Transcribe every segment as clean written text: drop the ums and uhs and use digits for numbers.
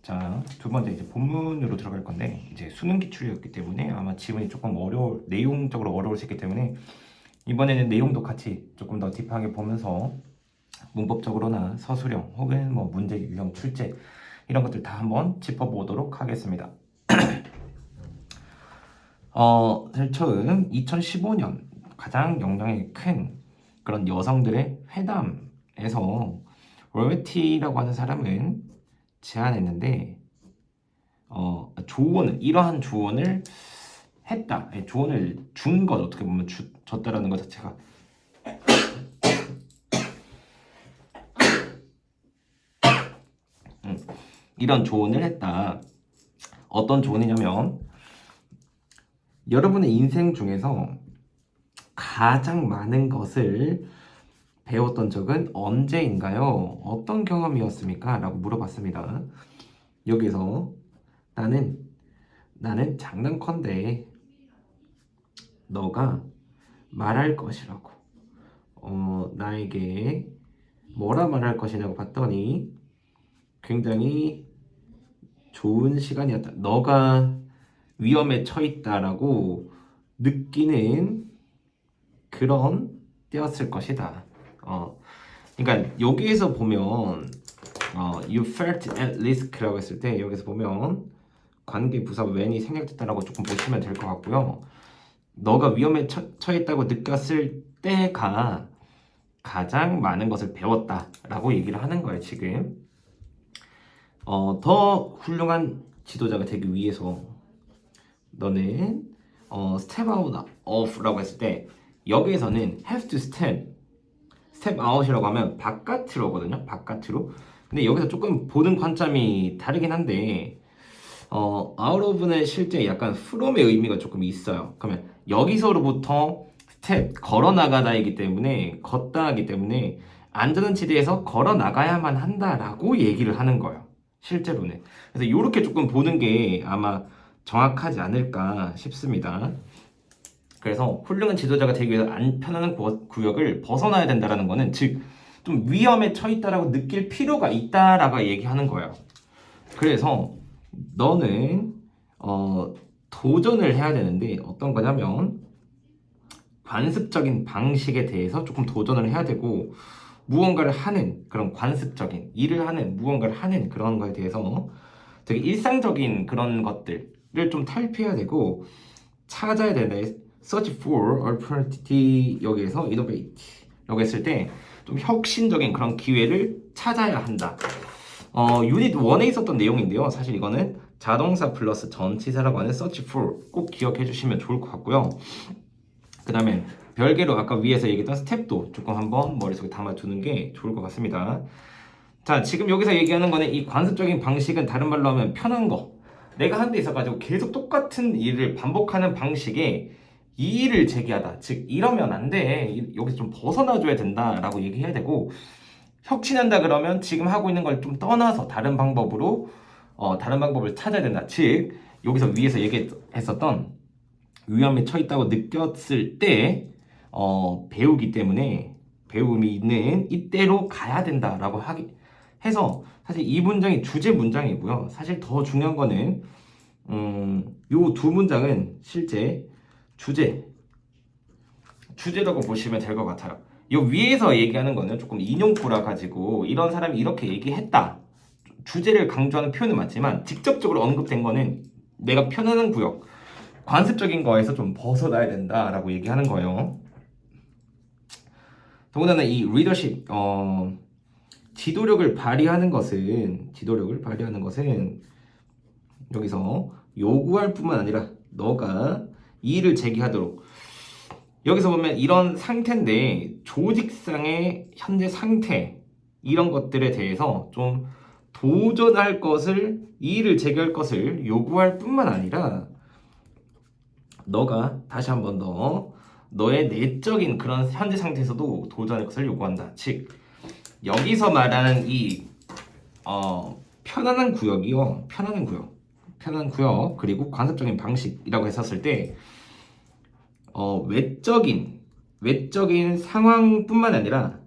자, 두 번째 이제 본문으로 들어갈 건데 이제 수능 기출이었기 때문에 아마 지문이 조금 내용적으로 어려울 수 있기 때문에 이번에는 내용도 같이 조금 더 딥하게 보면서 문법적으로나 서술형 혹은 뭐 문제 유형 출제 이런 것들 다 한번 짚어보도록 하겠습니다. 제일 처음 2015년 가장 영향이 큰 그런 여성들의 회담에서 로이티라고 하는 사람은 제안했는데 이러한 조언을 했다. 조언을 준 것, 어떻게 보면 줬다라는 것 자체가 이런 조언을 했다. 어떤 조언이냐면 여러분의 인생 중에서 가장 많은 것을 배웠던 적은 언제인가요? 어떤 경험이었습니까? 라고 물어봤습니다. 여기서 나는 장난컨대 너가 말할 것이라고 나에게 뭐라 말할 것이냐고 봤더니 굉장히 좋은 시간이었다. 너가 위험에 처했다라고 느끼는 그런 때였을 것이다. 그러니까 여기에서 보면 you felt at risk라고 했을 때 여기서 보면 관계 부사 when이 생략됐다라고 조금 보시면 될 것 같고요. 너가 위험에 처했다고 느꼈을 때가 가장 많은 것을 배웠다라고 얘기를 하는 거예요. 지금 더 훌륭한 지도자가 되기 위해서 너는 step out of라고 했을 때 여기에서는 have to step out이라고 하면 바깥으로거든요. 바깥으로. 근데 여기서 조금 보는 관점이 다르긴 한데 out of는 실제 약간 from의 의미가 조금 있어요. 그러면 여기서로부터 step 걸어 나가다이기 때문에 걷다하기 때문에 안전한 지대에서 걸어 나가야만 한다라고 얘기를 하는 거예요. 실제로는. 그래서 이렇게 조금 보는 게 아마 정확하지 않을까 싶습니다. 그래서 훌륭한 지도자가 되기 위해서 안 편안한 구역을 벗어나야 된다라는 거는 즉 좀 위험에 처했다라고 느낄 필요가 있다라고 얘기하는 거예요. 그래서 너는 도전을 해야 되는데 어떤 거냐면 관습적인 방식에 대해서 조금 도전을 해야 되고 무언가를 하는 그런 관습적인 일을 하는 무언가를 하는 그런 거에 대해서 되게 일상적인 그런 것들을 좀 탈피해야 되고 찾아야 된다. search for opportunity 여기에서 innovate 라고 했을 때 좀 혁신적인 그런 기회를 찾아야 한다. 유닛 1에 있었던 내용인데요. 사실 이거는 자동사 플러스 전치사라고 하는 search for 꼭 기억해 주시면 좋을 것 같고요. 그 다음에 별개로 아까 위에서 얘기했던 스텝도 조금 한번 머릿속에 담아두는 게 좋을 것 같습니다. 자, 지금 여기서 얘기하는 거는 이 관습적인 방식은 다른 말로 하면 편한 거. 내가 한 데 있어가지고 계속 똑같은 일을 반복하는 방식에 이의를 제기하다. 즉, 이러면 안 돼. 여기서 좀 벗어나줘야 된다라고 얘기해야 되고, 혁신한다 그러면 지금 하고 있는 걸 좀 떠나서 다른 방법으로, 다른 방법을 찾아야 된다. 즉, 여기서 위에서 얘기했었던 위험에 처했다고 느꼈을 때, 배우기 때문에 배움이 있는 이때로 가야 된다라고 해서 사실 이 문장이 주제 문장이고요. 사실 더 중요한 거는 요 두 문장은 실제 주제라고 보시면 될 것 같아요. 요 위에서 얘기하는 거는 조금 인용구라 가지고 이런 사람이 이렇게 얘기했다. 주제를 강조하는 표현은 맞지만 직접적으로 언급된 거는 내가 편안한 구역, 관습적인 거에서 좀 벗어나야 된다라고 얘기하는 거예요. 더군다나 이 리더십, 지도력을 발휘하는 것은 여기서 요구할 뿐만 아니라 너가 이의를 제기하도록 여기서 보면 이런 상태인데 조직상의 현재 상태 이런 것들에 대해서 좀 도전할 것을 이의를 제기할 것을 요구할 뿐만 아니라 너가 다시 한 번 더 너의 내적인 그런 현재 상태에서도 도전할 것을 요구한다. 즉 여기서 말하는 이 편안한 구역이요. 편안한 구역 그리고 관습적인 방식이라고 했었을 때 외적인 상황뿐만 아니라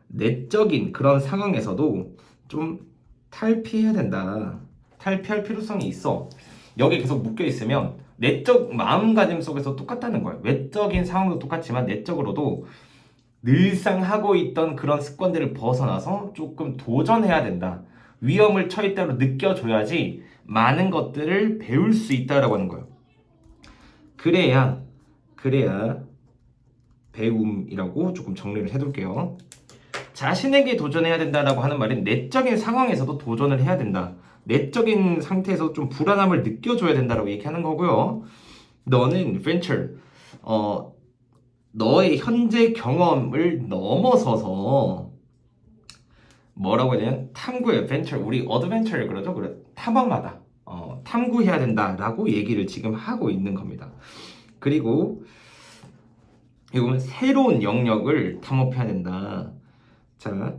내적인 그런 상황에서도 좀 탈피해야 된다. 탈피할 필요성이 있어. 여기 계속 묶여 있으면 내적 마음가짐 속에서 똑같다는 거예요. 외적인 상황도 똑같지만 내적으로도 늘상 하고 있던 그런 습관들을 벗어나서 조금 도전해야 된다. 위험을 처했다고 느껴줘야지 많은 것들을 배울 수 있다라고 하는 거예요. 그래야 배움이라고 조금 정리를 해둘게요. 자신에게 도전해야 된다라고 하는 말은 내적인 상황에서도 도전을 해야 된다. 내적인 상태에서 좀 불안함을 느껴줘야 된다라고 얘기하는 거고요. 너는 venture, 너의 현재 경험을 넘어서서 뭐라고 해야 되냐? 탐구의 venture, 우리 어드벤처를 그러죠? 그래, 탐험하다. 탐구해야 된다라고 얘기를 지금 하고 있는 겁니다. 그리고 이거는 새로운 영역을 탐험해야 된다. 자,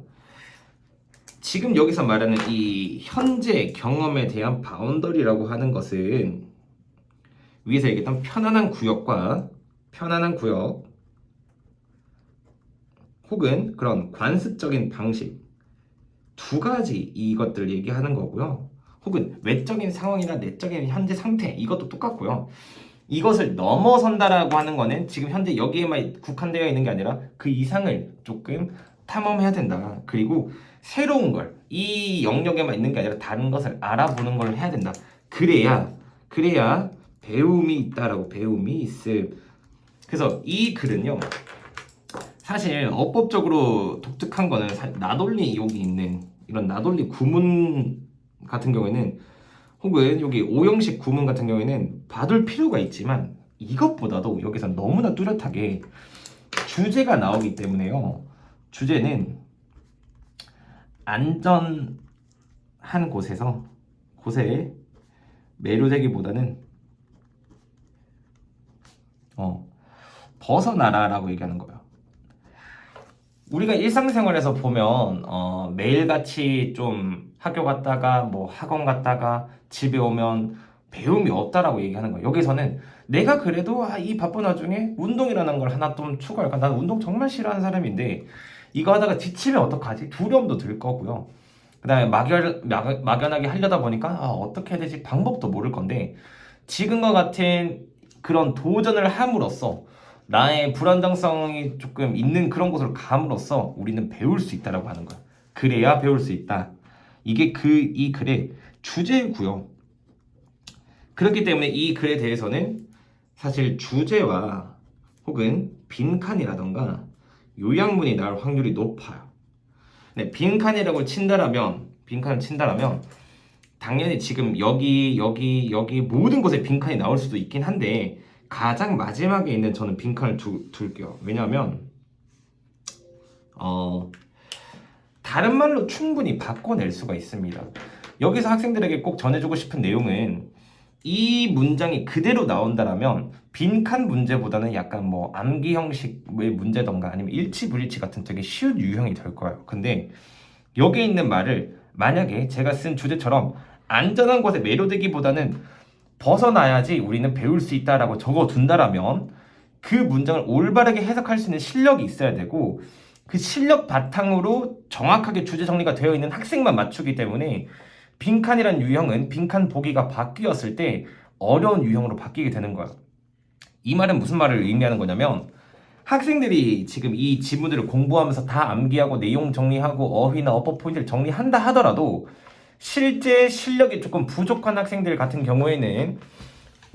지금 여기서 말하는 이 현재 경험에 대한 바운더리라고 하는 것은 위에서 얘기했던 편안한 구역 혹은 그런 관습적인 방식 두 가지 이것들을 얘기하는 거고요. 혹은 외적인 상황이나 내적인 현재 상태 이것도 똑같고요. 이것을 넘어선다라고 하는 거는 지금 현재 여기에만 국한되어 있는 게 아니라 그 이상을 조금 탐험해야 된다. 그리고 새로운 걸, 이 영역에만 있는 게 아니라 다른 것을 알아보는 걸 해야 된다. 그래야 배움이 있다라고, 배움이 있음. 그래서 이 글은요, 사실 어법적으로 독특한 거는 나돌리 욕이 있는 이런 나돌리 구문 같은 경우에는, 혹은 여기 오형식 구문 같은 경우에는 봐둘 필요가 있지만, 이것보다도 여기서 너무나 뚜렷하게 주제가 나오기 때문에요. 주제는 안전한 곳에 매료되기보다는 벗어나라라고 얘기하는 거예요. 우리가 일상생활에서 보면 매일같이 좀 학교 갔다가 뭐 학원 갔다가 집에 오면 배움이 없다라고 얘기하는 거예요. 여기서는 내가 그래도 이 바쁜 와중에 운동이라는 걸 하나 좀 추가할까? 나는 운동 정말 싫어하는 사람인데 이거 하다가 지치면 어떡하지? 두려움도 들 거고요. 그 다음에 막연하게 하려다 보니까 어떻게 해야 되지? 방법도 모를 건데, 지금과 같은 그런 도전을 함으로써 나의 불안정성이 조금 있는 그런 곳으로 감으로써 우리는 배울 수 있다라고 하는 거야. 그래야 배울 수 있다. 이게 이 글의 주제고요. 그렇기 때문에 이 글에 대해서는 사실 주제와 혹은 빈칸이라던가 요약문이 나올 확률이 높아요. 네, 빈칸을 친다라면 당연히 지금 여기 모든 곳에 빈칸이 나올 수도 있긴 한데, 가장 마지막에 있는 저는 빈칸을 둘게요. 왜냐하면 다른 말로 충분히 바꿔낼 수가 있습니다. 여기서 학생들에게 꼭 전해주고 싶은 내용은, 이 문장이 그대로 나온다라면 빈칸 문제보다는 약간 뭐 암기 형식의 문제던가 아니면 일치 불일치 같은 되게 쉬운 유형이 될 거예요. 근데 여기 있는 말을 만약에 제가 쓴 주제처럼 안전한 곳에 매료되기보다는 벗어나야지 우리는 배울 수 있다라고 적어둔다라면 그 문장을 올바르게 해석할 수 있는 실력이 있어야 되고, 그 실력 바탕으로 정확하게 주제 정리가 되어 있는 학생만 맞추기 때문에 빈칸이란 유형은 빈칸 보기가 바뀌었을 때 어려운 유형으로 바뀌게 되는 거야. 이 말은 무슨 말을 의미하는 거냐면, 학생들이 지금 이 지문들을 공부하면서 다 암기하고 내용 정리하고 어휘나 어법 포인트를 정리한다 하더라도 실제 실력이 조금 부족한 학생들 같은 경우에는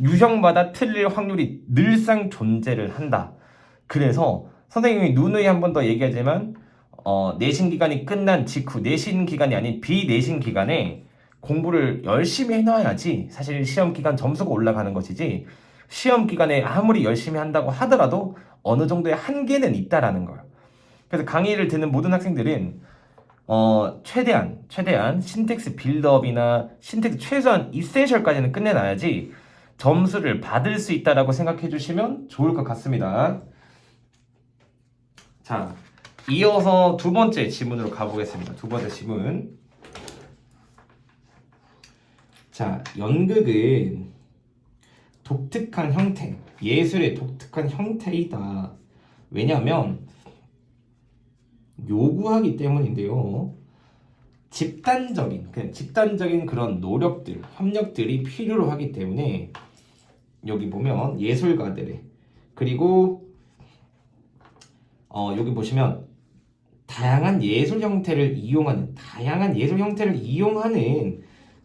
유형마다 틀릴 확률이 늘상 존재를 한다. 그래서 선생님이 누누이 한 번 더 얘기하지만 내신 기간이 끝난 직후, 내신 기간이 아닌 비내신 기간에 공부를 열심히 해놔야지 사실 시험 기간 점수가 올라가는 것이지, 시험 기간에 아무리 열심히 한다고 하더라도 어느 정도의 한계는 있다라는 거예요. 그래서 강의를 듣는 모든 학생들은 최대한 신텍스 빌드업이나 신텍스 최소한 이센셜까지는 끝내놔야지 점수를 받을 수 있다라고 생각해 주시면 좋을 것 같습니다. 자, 이어서 두 번째 지문으로 가보겠습니다. 두 번째 지문. 자, 연극은 독특한 형태, 예술의 독특한 형태이다. 왜냐하면 요구하기 때문인데요. 집단적인 그런 노력들, 협력들이 필요로 하기 때문에 여기 보면 예술가들의 그리고 여기 보시면 다양한 예술 형태를 이용하는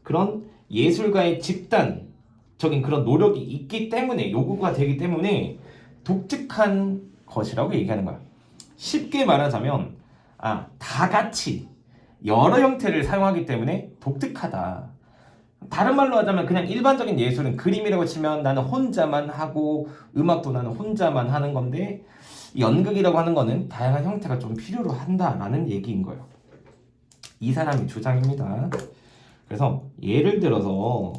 그런 예술가의 집단적인 그런 노력이 있기 때문에 요구가 되기 때문에 독특한 것이라고 얘기하는 거야. 쉽게 말하자면 다 같이 여러 형태를 사용하기 때문에 독특하다. 다른 말로 하자면 그냥 일반적인 예술은 그림이라고 치면 나는 혼자만 하고 음악도 나는 혼자만 하는 건데 연극이라고 하는 거는 다양한 형태가 좀 필요로 한다라는 얘기인 거예요. 이 사람의 주장입니다. 그래서 예를 들어서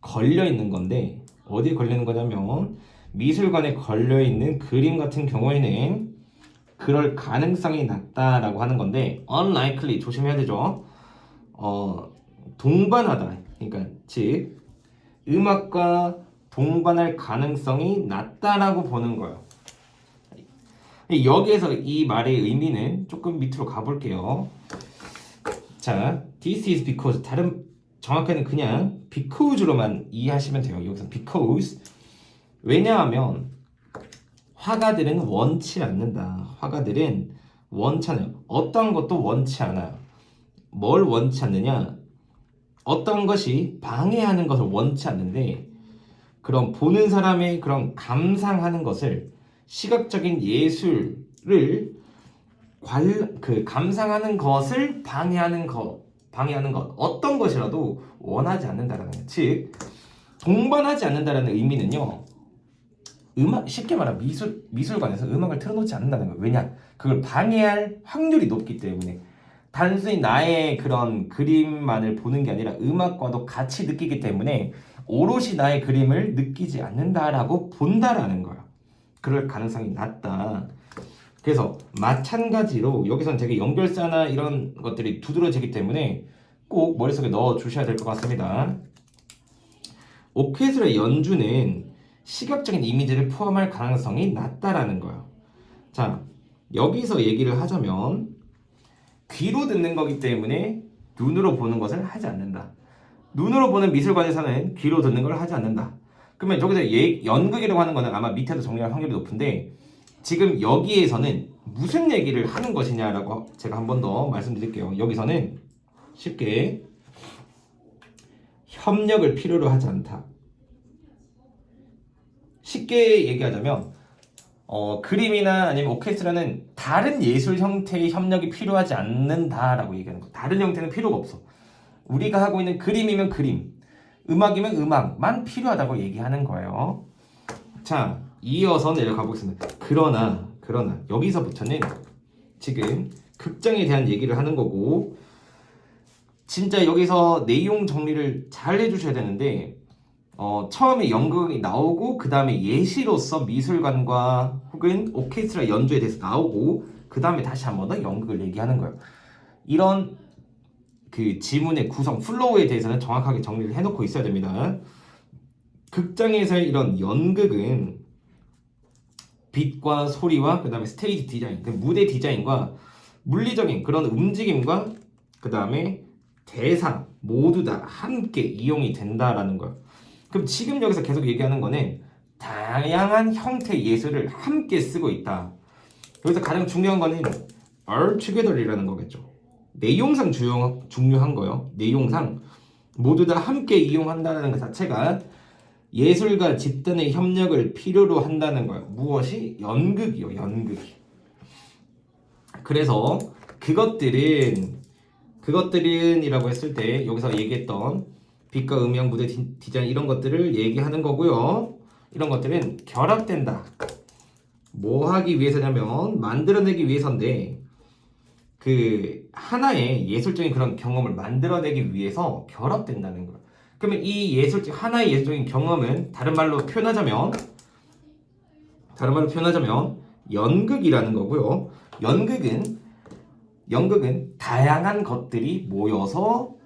걸려 있는 건데 어디에 걸려 있는 거냐면 미술관에 걸려 있는 그림 같은 경우에는 그럴 가능성이 낮다라고 하는 건데 unlikely 조심해야 되죠. 동반하다. 그러니까 즉 음악과 동반할 가능성이 낮다라고 보는 거예요. 여기에서 이 말의 의미는 조금 밑으로 가볼게요. 자, this is because 정확하게는 그냥 because로만 이해하시면 돼요. 여기서 because 왜냐하면 화가들은 원치 않는다. 화가들은 원치 않아요. 어떤 것도 원치 않아요. 뭘 원치 않느냐? 어떤 것이 방해하는 것을 원치 않는데 그런 보는 사람의 그런 감상하는 것을 시각적인 예술을 감상하는 것을 방해하는 것 어떤 것이라도 원하지 않는다라는 거예요. 즉 동반하지 않는다라는 의미는요. 쉽게 말하면 미술관에서 음악을 틀어놓지 않는다는 거예요. 왜냐? 그걸 방해할 확률이 높기 때문에 단순히 나의 그런 그림만을 보는 게 아니라 음악과도 같이 느끼기 때문에 오롯이 나의 그림을 느끼지 않는다라고 본다라는 거예요. 그럴 가능성이 낮다. 그래서 마찬가지로 여기서는 되게 연결사나 이런 것들이 두드러지기 때문에 꼭 머릿속에 넣어 주셔야 될 것 같습니다. 오케스트라 연주는 시각적인 이미지를 포함할 가능성이 낮다라는 거예요. 자, 여기서 얘기를 하자면 귀로 듣는 거기 때문에 눈으로 보는 것을 하지 않는다. 눈으로 보는 미술관에서는 귀로 듣는 걸 하지 않는다. 그러면 저기서 연극이라고 하는 거는 아마 밑에도 정리할 확률이 높은데 지금 여기에서는 무슨 얘기를 하는 것이냐라고 제가 한 번 더 말씀드릴게요. 여기서는 쉽게 협력을 필요로 하지 않다. 쉽게 얘기하자면 그림이나 아니면 오케스트라는 다른 예술 형태의 협력이 필요하지 않는다라고 얘기하는 거예요. 다른 형태는 필요가 없어. 우리가 하고 있는 그림이면 그림, 음악이면 음악만 필요하다고 얘기하는 거예요. 자, 이어서 내려가 보겠습니다. 그러나 여기서부터는 지금 극장에 대한 얘기를 하는 거고 진짜 여기서 내용 정리를 잘 해주셔야 되는데 처음에 연극이 나오고 그 다음에 예시로서 미술관과 혹은 오케스트라 연주에 대해서 나오고 그 다음에 다시 한 번 더 연극을 얘기하는 거예요. 이런 그 지문의 구성, 플로우에 대해서는 정확하게 정리를 해놓고 있어야 됩니다. 극장에서의 이런 연극은 빛과 소리와 그 다음에 스테이지 디자인, 무대 디자인과 물리적인 그런 움직임과 그 다음에 대사 모두 다 함께 이용이 된다라는 거예요. 그럼 지금 여기서 계속 얘기하는 거는 다양한 형태의 예술을 함께 쓰고 있다. 여기서 가장 중요한 거는 all together이라는 거겠죠. 내용상 중요한 거예요. 내용상 모두 다 함께 이용한다는 것 자체가 예술가 집단의 협력을 필요로 한다는 거예요. 무엇이? 연극이요. 연극이. 그래서 그것들은이라고 했을 때 여기서 얘기했던 빛과 음향, 무대 디자인 이런 것들을 얘기하는 거고요. 이런 것들은 결합된다. 뭐 하기 위해서냐면 만들어내기 위해서인데 그 하나의 예술적인 그런 경험을 만들어내기 위해서 결합된다는 거예요. 그러면 이 하나의 예술적인 경험은 다른 말로 표현하자면 연극이라는 거고요. 연극은 다양한 것들이 모여서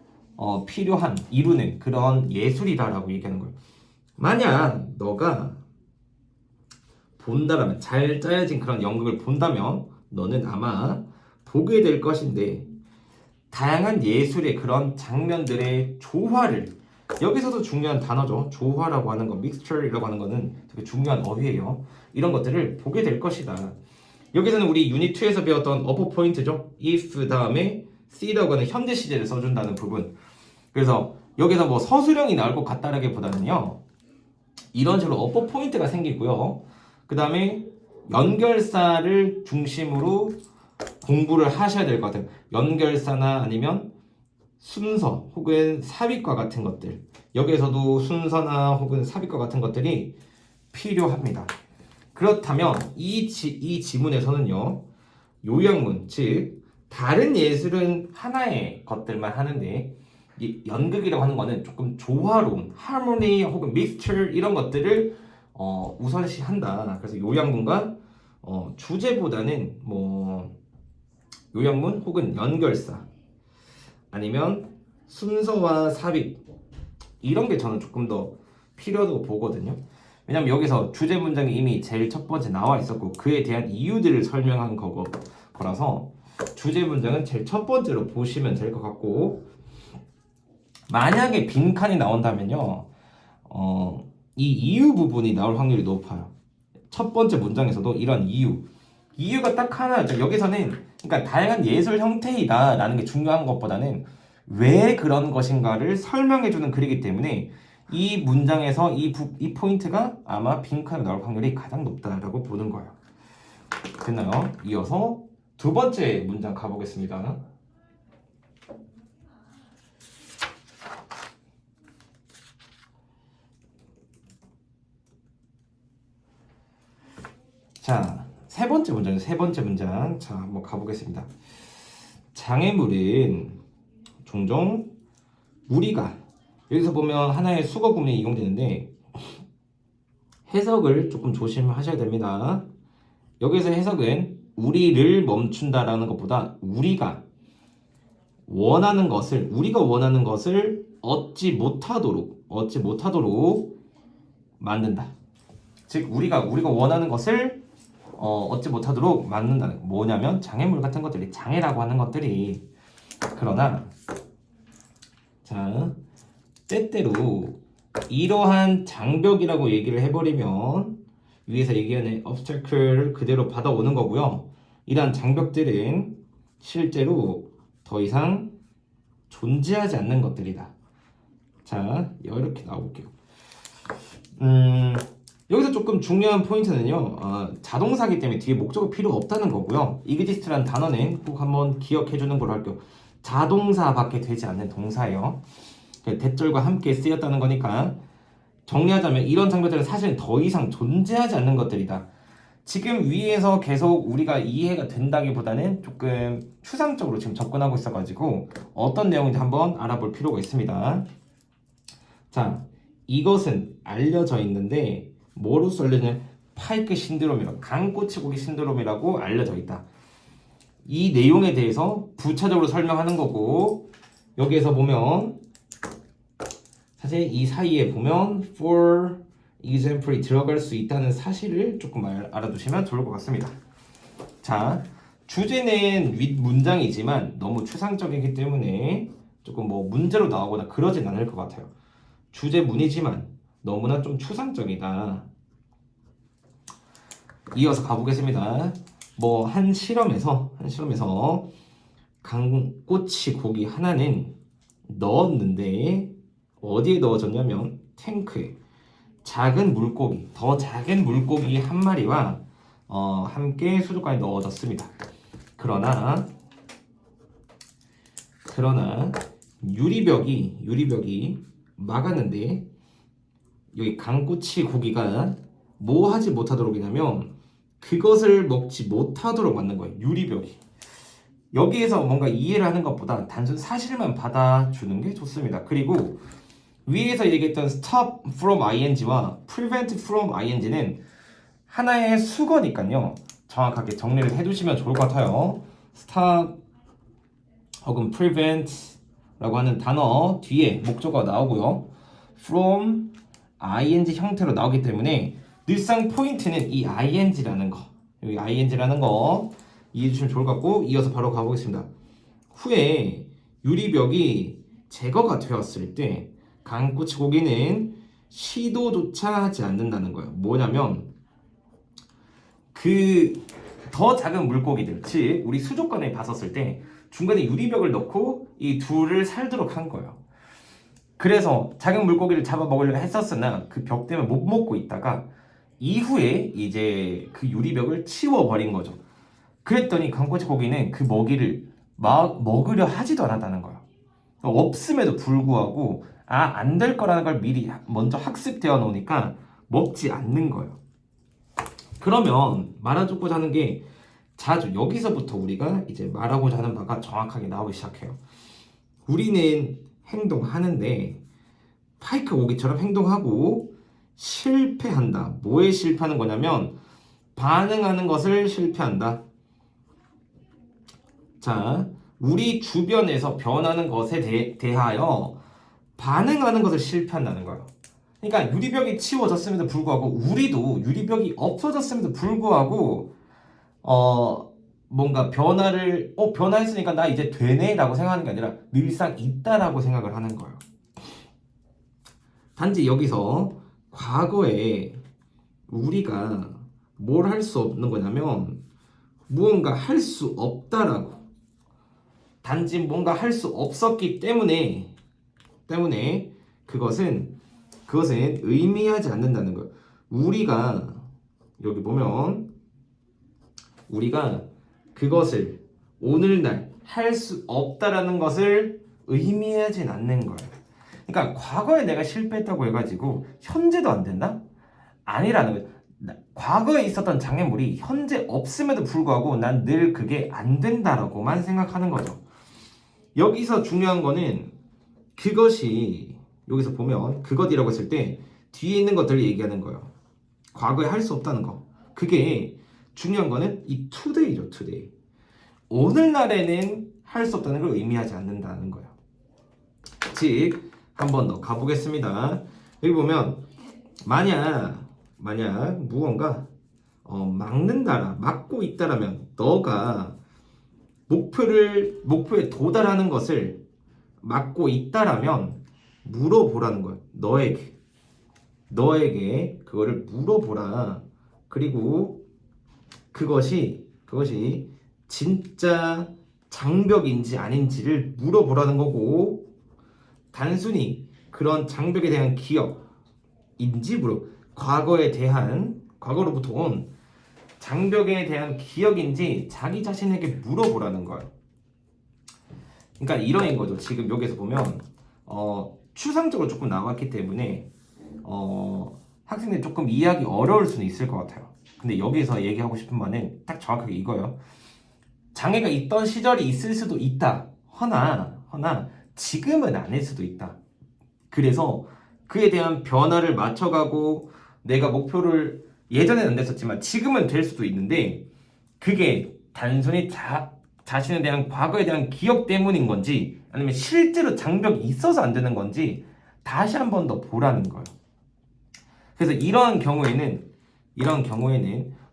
이루는 그런 예술이다라고 얘기하는 거예요. 만약 너가 본다라면 잘 짜여진 그런 연극을 본다면 너는 아마 보게 될 것인데 다양한 예술의 그런 장면들의 조화를 여기서도 중요한 단어죠. 조화라고 하는 거, mixture이라고 하는 거는 되게 중요한 어휘예요. 이런 것들을 보게 될 것이다. 여기서는 우리 유닛 2에서 배웠던 어퍼 포인트죠. if 다음에 see라고 하는 현재 시제를 써준다는 부분. 그래서 여기서 뭐 서술형이 나올 것 같다라기보다는요. 이런 식으로 어퍼 포인트가 생기고요. 그 다음에 연결사를 중심으로 공부를 하셔야 될 것 같아요. 연결사나 아니면 순서 혹은 삽입과 같은 것들. 여기에서도 순서나 혹은 삽입과 같은 것들이 필요합니다. 그렇다면 이 지문에서는요. 요약문, 즉 다른 예술은 하나의 것들만 하는데 이 연극이라고 하는 거는 조금 조화로운 하모니 혹은 믹스처 이런 것들을 우선시한다. 그래서 요약문과 주제보다는 뭐 요약문 혹은 연결사 아니면 순서와 삽입 이런 게 저는 조금 더 필요하다고 보거든요. 왜냐면 여기서 주제 문장이 이미 제일 첫 번째 나와 있었고 그에 대한 이유들을 설명한 거라서 주제 문장은 제일 첫 번째로 보시면 될 것 같고 만약에 빈칸이 나온다면요 이 이유 부분이 나올 확률이 높아요. 첫 번째 문장에서도 이런 이유가 딱 하나였죠. 여기서는 그러니까 다양한 예술 형태이다 라는 게 중요한 것보다는 왜 그런 것인가를 설명해주는 글이기 때문에 이 문장에서 이 포인트가 아마 빈칸에 나올 확률이 가장 높다라고 보는 거예요. 됐나요? 이어서 두 번째 문장 가보겠습니다. 자, 세 번째 문장. 자, 한번 가보겠습니다. 장애물은 종종 우리가 여기서 보면 하나의 수거 구문이 이용되는데 해석을 조금 조심하셔야 됩니다. 여기서 해석은 우리를 멈춘다라는 것보다 우리가 원하는 것을 얻지 못하도록 만든다. 즉 우리가 원하는 것을 얻지 못하도록 만든다는 뭐냐면 장애물 같은 것들이 장애라고 하는 것들이 그러나 자 때때로 이러한 장벽이라고 얘기를 해버리면 위에서 얘기하는 obstacle를 그대로 받아오는 거고요. 이러한 장벽들은 실제로 더 이상 존재하지 않는 것들이다. 자 이렇게 나올게요. 여기서 조금 중요한 포인트는요. 자동사기 때문에 뒤에 목적어 필요가 없다는 거고요. exist라는 단어는 꼭 한번 기억해주는 걸로 할게요. 자동사밖에 되지 않는 동사예요. 대절과 함께 쓰였다는 거니까 정리하자면 이런 장면들은 사실은 더 이상 존재하지 않는 것들이다. 지금 위에서 계속 우리가 이해가 된다기보다는 조금 추상적으로 지금 접근하고 있어가지고 어떤 내용인지 한번 알아볼 필요가 있습니다. 자, 이것은 알려져 있는데 뭐로써 알려지냐? 파이크 신드롬이라고 강꼬치고기 신드롬이라고 알려져 있다. 이 내용에 대해서 부차적으로 설명하는 거고 여기에서 보면 사실 이 사이에 보면 for example이 들어갈 수 있다는 사실을 조금 알아두시면 좋을 것 같습니다. 자, 주제는 윗 문장이지만 너무 추상적이기 때문에 조금 뭐 문제로 나오거나 그러진 않을 것 같아요. 주제문이지만 너무나 좀 추상적이다. 이어서 가보겠습니다. 뭐 한 실험에서 강꼬치 고기 하나는 넣었는데 어디에 넣어졌냐면 탱크에 더 작은 물고기 한 마리와 함께 수족관에 넣어졌습니다. 그러나 유리벽이 막았는데 여기 강꼬치 고기가 뭐 하지 못하도록이냐면 그것을 먹지 못하도록 만든 거예요. 유리벽이. 여기에서 뭔가 이해를 하는 것보다 단순 사실만 받아주는 게 좋습니다. 그리고 위에서 얘기했던 stop from ing와 prevent from ing는 하나의 수거니까요. 정확하게 정리를 해두시면 좋을 것 같아요. stop 혹은 prevent 라고 하는 단어 뒤에 목적어가 나오고요. from ing 형태로 나오기 때문에 늘상 포인트는 이 ing라는 거. 여기 ing라는 거 이해해 주시면 좋을 것 같고 이어서 바로 가보겠습니다. 후에 유리벽이 제거가 되었을 때 강꼬치 고기는 시도조차 하지 않는다는 거예요. 뭐냐면 그 더 작은 물고기들, 즉 우리 수족관에 봤었을 때 중간에 유리벽을 넣고 이 둘을 살도록 한 거예요. 그래서 작은 물고기를 잡아 먹으려고 했었으나 그 벽 때문에 못 먹고 있다가 이후에 이제 그 유리벽을 치워버린 거죠. 그랬더니 강꼬치 고기는 그 먹이를 막 먹으려 하지도 않았다는 거예요. 없음에도 불구하고 안 될 거라는 걸 미리 먼저 학습되어 놓으니까 먹지 않는 거예요. 그러면 말해주고자 하는 게 자주 여기서부터 우리가 이제 말하고자 하는 바가 정확하게 나오기 시작해요. 우리는 행동하는데 파이크 고기처럼 행동하고 실패한다. 뭐에 실패하는 거냐면 반응하는 것을 실패한다. 자, 우리 주변에서 변하는 것에 대하여 반응하는 것을 실패한다는 거예요. 그러니까 유리벽이 치워졌음에도 불구하고 우리도 유리벽이 없어졌음에도 불구하고 뭔가 변화했으니까 나 이제 되네 라고 생각하는 게 아니라 늘상 있다라고 생각을 하는 거예요. 단지 여기서 과거에 우리가 뭘 할 수 없는 거냐면 무언가 할 수 없다라고, 단지 뭔가 할 수 없었기 때문에 그것은 의미하지 않는다는 거예요. 우리가 여기 보면 우리가 그것을 오늘날 할 수 없다라는 것을 의미하진 않는 거예요. 그러니까 과거에 내가 실패했다고 해가지고 현재도 안 된다? 아니라는 거예요. 과거에 있었던 장애물이 현재 없음에도 불구하고 난 늘 그게 안 된다라고만 생각하는 거죠. 여기서 중요한 거는 그것이, 여기서 보면 그것이라고 했을 때 뒤에 있는 것들을 얘기하는 거예요. 과거에 할 수 없다는 거. 그게 중요한 거는 이 today죠, today. 오늘날에는 할 수 없다는 걸 의미하지 않는다는 거예요. 즉, 한 번 더 가보겠습니다. 여기 보면 만약 무언가 막고 있다라면 너가 목표에 도달하는 것을 막고 있다라면 물어보라는 거예요. 너에게 그거를 물어보라. 그리고 그것이 진짜 장벽인지 아닌지를 물어보라는 거고, 단순히 그런 장벽에 대한 기억인지 과거로부터 온 장벽에 대한 기억인지 자기 자신에게 물어보라는 거예요. 그러니까 이런 거죠. 지금 여기서 보면 추상적으로 조금 나왔기 때문에 학생들이 조금 이해하기 어려울 수는 있을 것 같아요. 근데 여기서 얘기하고 싶은 바는 딱 정확하게 이거예요. 장애가 있던 시절이 있을 수도 있다. 허나 지금은 아닐 수도 있다. 그래서 그에 대한 변화를 맞춰가고 내가 목표를 예전에는 안 됐었지만 지금은 될 수도 있는데 그게 단순히 자신에 대한 과거에 대한 기억 때문인 건지 아니면 실제로 장벽이 있어서 안 되는 건지 다시 한 번 더 보라는 거예요. 그래서 이러한 경우에는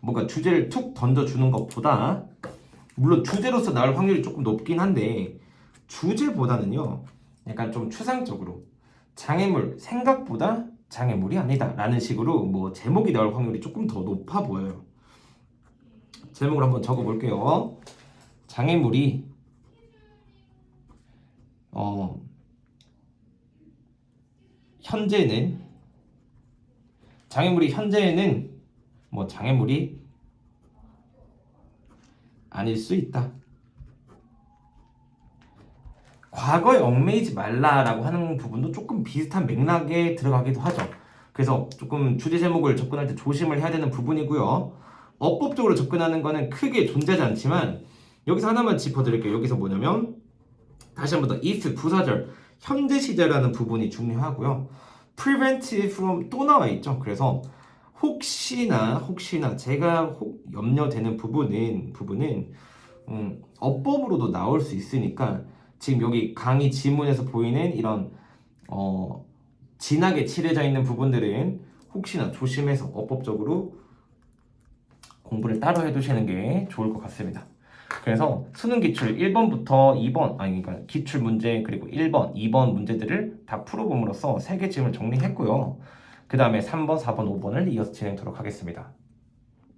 뭔가 주제를 툭 던져주는 것보다, 물론 주제로서 나올 확률이 조금 높긴 한데 주제보다는요 약간 좀 추상적으로 장애물, 생각보다 장애물이 아니다 라는 식으로 뭐 제목이 나올 확률이 조금 더 높아 보여요. 제목을 한번 적어볼게요. 장애물이 현재는 뭐 장애물이 아닐 수 있다. 과거에 얽매이지 말라라고 하는 부분도 조금 비슷한 맥락에 들어가기도 하죠. 그래서 조금 주제 제목을 접근할 때 조심을 해야 되는 부분이고요. 어법적으로 접근하는 거는 크게 존재하지 않지만 여기서 하나만 짚어드릴게요. 여기서 뭐냐면 다시 한 번 더 if 부사절 현재 시제라는 부분이 중요하고요. prevent from 또 나와 있죠. 그래서 혹시나 제가 염려되는 부분은 어법으로도 나올 수 있으니까 지금 여기 강의 지문에서 보이는 이런 진하게 칠해져 있는 부분들은 혹시나 조심해서 어법적으로 공부를 따로 해두시는 게 좋을 것 같습니다. 그래서 수능 기출 1번부터 2번, 그러니까 기출 문제 그리고 1번, 2번 문제들을 다 풀어봄으로써 3개 질문 정리했고요. 그 다음에 3번, 4번, 5번을 이어서 진행하도록 하겠습니다.